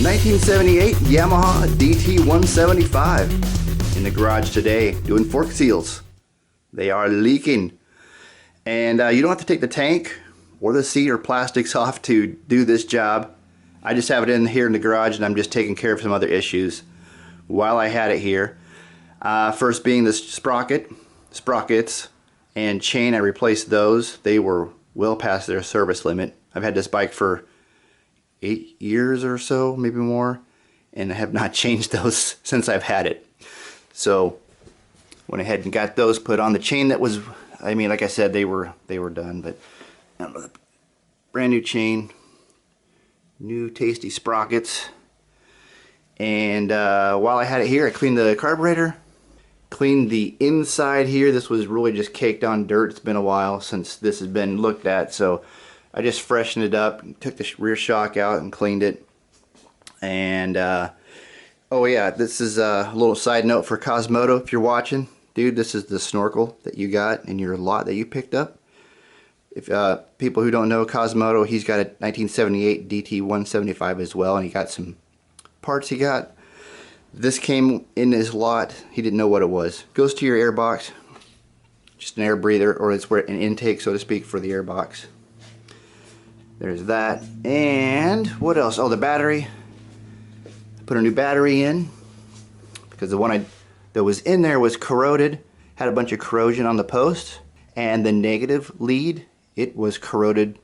1978 Yamaha DT175 in the garage today doing fork seals. They are leaking, and you don't have to take the tank or the seat or plastics off to do this job. I just have it in here in the garage, and I'm just taking care of some other issues while I had it here. First being the sprockets and chain. I replaced those. They were well past their service limit. I've had this bike for 8 years or so, maybe more, and I have not changed those since I've had it. So went ahead and got those put on. The chain that was, I mean, like I said, they were done, but brand new chain, new tasty sprockets. And while I had it here, I cleaned the carburetor, cleaned the inside here. This was really just caked on dirt. It's been a while since this has been looked at, so I just freshened it up, took the rear shock out and cleaned it. And oh yeah, this is a little side note for Cosmodo. If you're watching, dude, this is the snorkel that you got in your lot that you picked up. If people who don't know Cosmodo, he's got a 1978 DT175 as well, and he got some parts he got. This came in his lot. He didn't know what it was. Goes to your air box, just an air breather, or it's where an intake, so to speak, for the air box. There's that. And what else? Oh, the battery. Put a new battery in because the one that was in there was corroded, had a bunch of corrosion on the post, and the negative lead, it was corroded,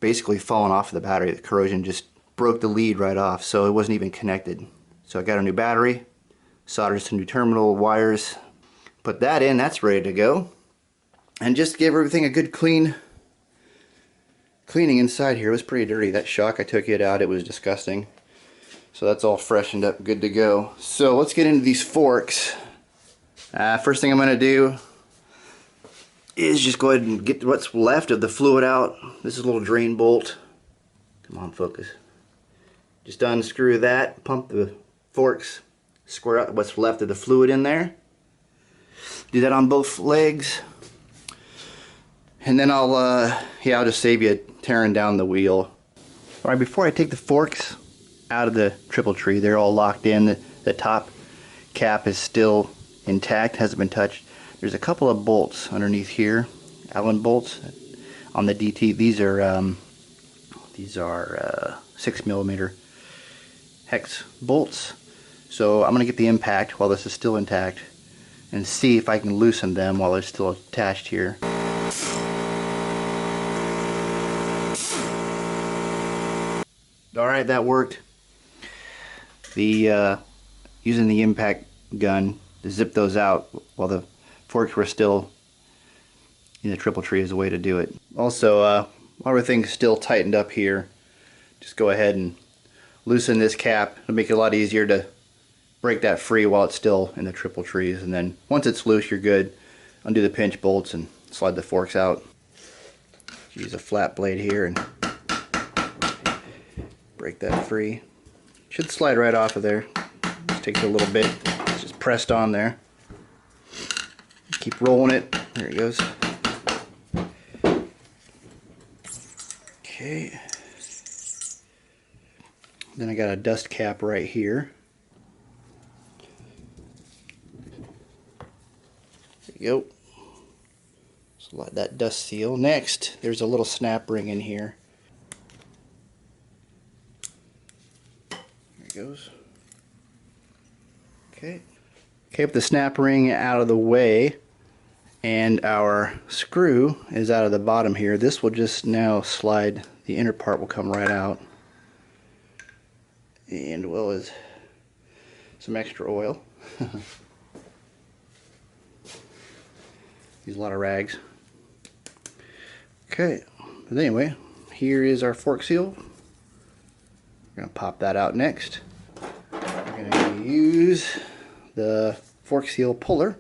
basically falling off of the battery. The corrosion just broke the lead right off, so it wasn't even connected. So I got a new battery, soldered some new terminal wires, put that in. That's ready to go, and just give everything a good cleaning inside here. It was pretty dirty. That shock, I took it out. It was disgusting. So that's all freshened up, good to go. So let's get into these forks. First thing I'm going to do is just go ahead and get what's left of the fluid out. This is a little drain bolt. Come on, focus. Just unscrew that, pump the forks, square out what's left of the fluid in there. Do that on both legs. And then I'll just save you tearing down the wheel. Alright, before I take the forks out of the triple tree, they're all locked in. The top cap is still intact, hasn't been touched. There's a couple of bolts underneath here, Allen bolts on the DT. These are 6mm hex bolts. So I'm going to get the impact while this is still intact and see if I can loosen them while they're still attached here. Alright, that worked. Using the impact gun to zip those out while the forks were still in the triple tree is the way to do it. Also, while everything's still tightened up here, just go ahead and loosen this cap. It'll make it a lot easier to break that free while it's still in the triple trees, and then once it's loose, you're good. Undo the pinch bolts and slide the forks out. Use a flat blade here and break that free. Should slide right off of there. Just takes a little bit. It's just pressed on there. Keep rolling it. There it goes. Okay. Then I got a dust cap right here. There you go. Slide that dust seal. Next, there's a little snap ring in here. There it goes. Okay. Keep the snap ring out of the way, and our screw is out of the bottom here. This will just now slide. The inner part will come right out, and well as some extra oil. Use a lot of rags. Okay, but anyway, here is our fork seal. We're going to pop that out next. We're going to use the fork seal puller,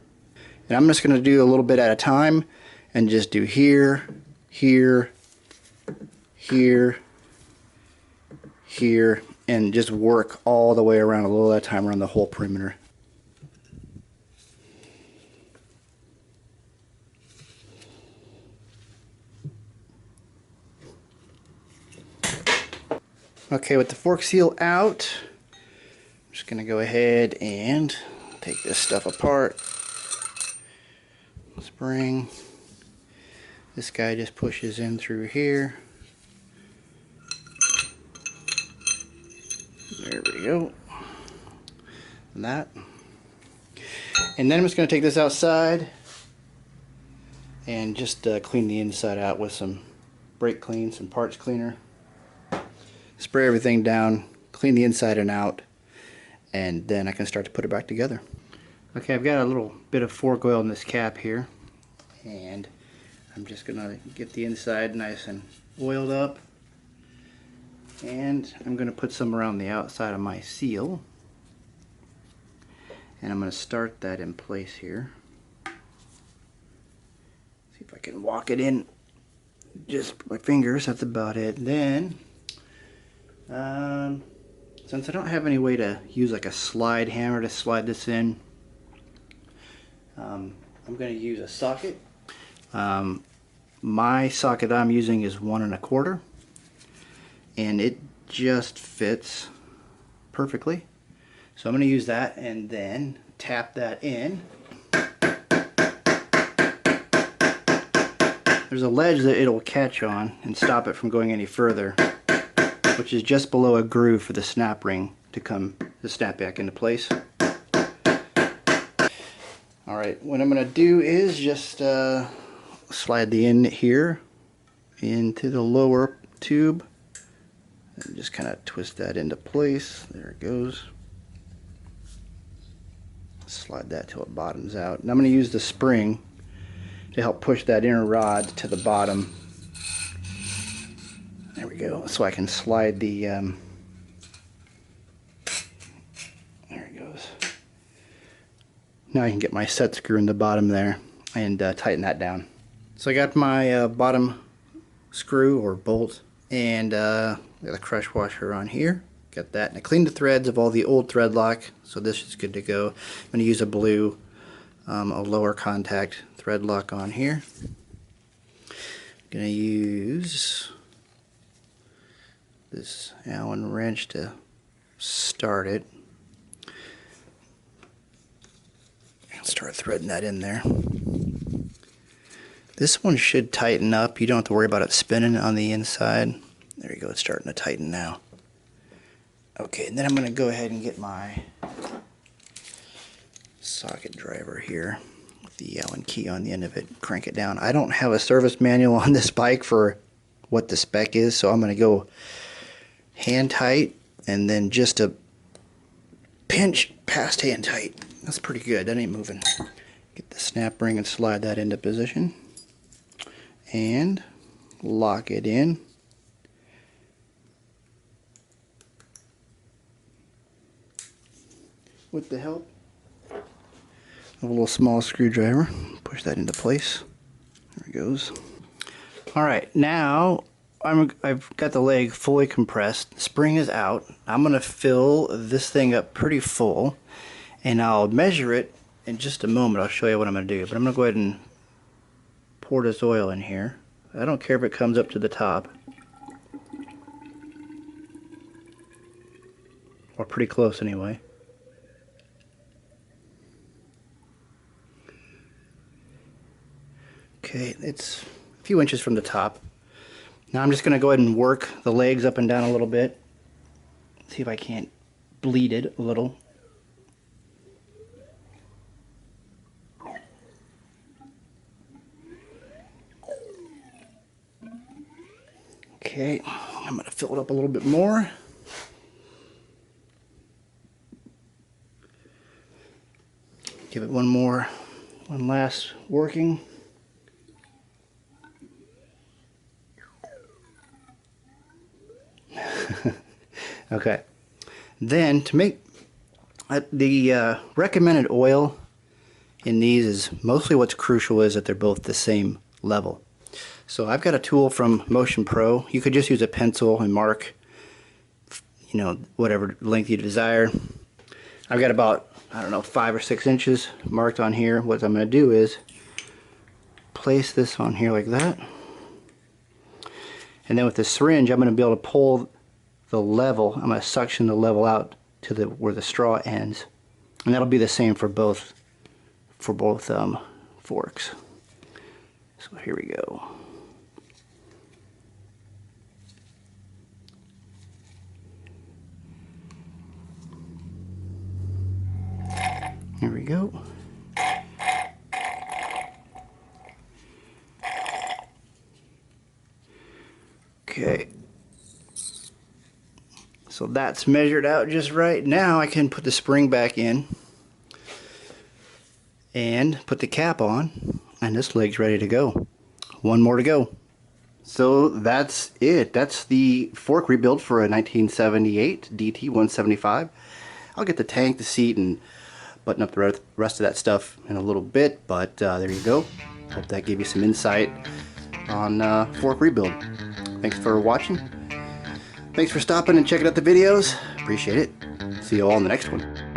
and I'm just going to do a little bit at a time and just do here, here, here, here, and just work all the way around, a little at a time, around the whole perimeter. Okay, with the fork seal out, going to go ahead and take this stuff apart. Spring. This guy just pushes in through here. There we go. And that. And then I'm just going to take this outside and just clean the inside out with some brake clean, some parts cleaner. Spray everything down, clean the inside and out, and then I can start to put it back together. Okay, I've got a little bit of fork oil in this cap here, and I'm just gonna get the inside nice and oiled up, and I'm gonna put some around the outside of my seal, and I'm gonna start that in place here. See if I can walk it in just with my fingers. That's about it. Then since I don't have any way to use like a slide hammer to slide this in, I'm going to use a socket. My socket I'm using is 1 1/4, and it just fits perfectly. So I'm going to use that and then tap that in. There's a ledge that it'll catch on and stop it from going any further, which is just below a groove for the snap ring to snap back into place. Alright, what I'm going to do is just slide the end here into the lower tube and just kind of twist that into place. There it goes. Slide that till it bottoms out. And I'm going to use the spring to help push that inner rod to the bottom. There we go. So I can slide the there it goes. Now I can get my set screw in the bottom there and tighten that down. So I got my bottom screw or bolt, and got the crush washer on here. Got that, and I cleaned the threads of all the old thread lock, so this is good to go. I'm going to use a blue, a lower contact thread lock on here. I'm going to use this Allen wrench to start it. Start threading that in there. This one should tighten up. You don't have to worry about it spinning on the inside. There you go, it's starting to tighten now. Okay, and then I'm going to go ahead and get my socket driver here with the Allen key on the end of it. Crank it down. I don't have a service manual on this bike for what the spec is, so I'm going to go hand tight and then just a pinch past hand tight. That's pretty good. That ain't moving. Get the snap ring and slide that into position and lock it in. With the help of a little small screwdriver, push that into place. There it goes. Alright, now I've got the leg fully compressed. The spring is out. I'm going to fill this thing up pretty full, and I'll measure it in just a moment. I'll show you what I'm going to do. But I'm going to go ahead and pour this oil in here. I don't care if it comes up to the top, or pretty close anyway. Okay, it's a few inches from the top. Now I'm just going to go ahead and work the legs up and down a little bit. See if I can't bleed it a little. Okay, I'm going to fill it up a little bit more. Give it one last working. Okay, then to make the recommended oil in these is mostly what's crucial is that they're both the same level. So I've got a tool from Motion Pro. You could just use a pencil and mark, you know, whatever length you desire. I've got about, I don't know, 5 or 6 inches marked on here. What I'm going to do is place this on here like that, and then with the syringe I'm going to be able to pull the level. I'm going to suction the level out to the where the straw ends, and that'll be the same for both forks. So here we go. Here we go. Okay. So that's measured out just right. Now I can put the spring back in and put the cap on, and this leg's ready to go. One more to go. So that's it. That's the fork rebuild for a 1978 DT175. I'll get the tank, the seat, and button up the rest of that stuff in a little bit, but there you go. Hope that gave you some insight on fork rebuild. Thanks for watching. Thanks for stopping and checking out the videos. Appreciate it. See you all in the next one.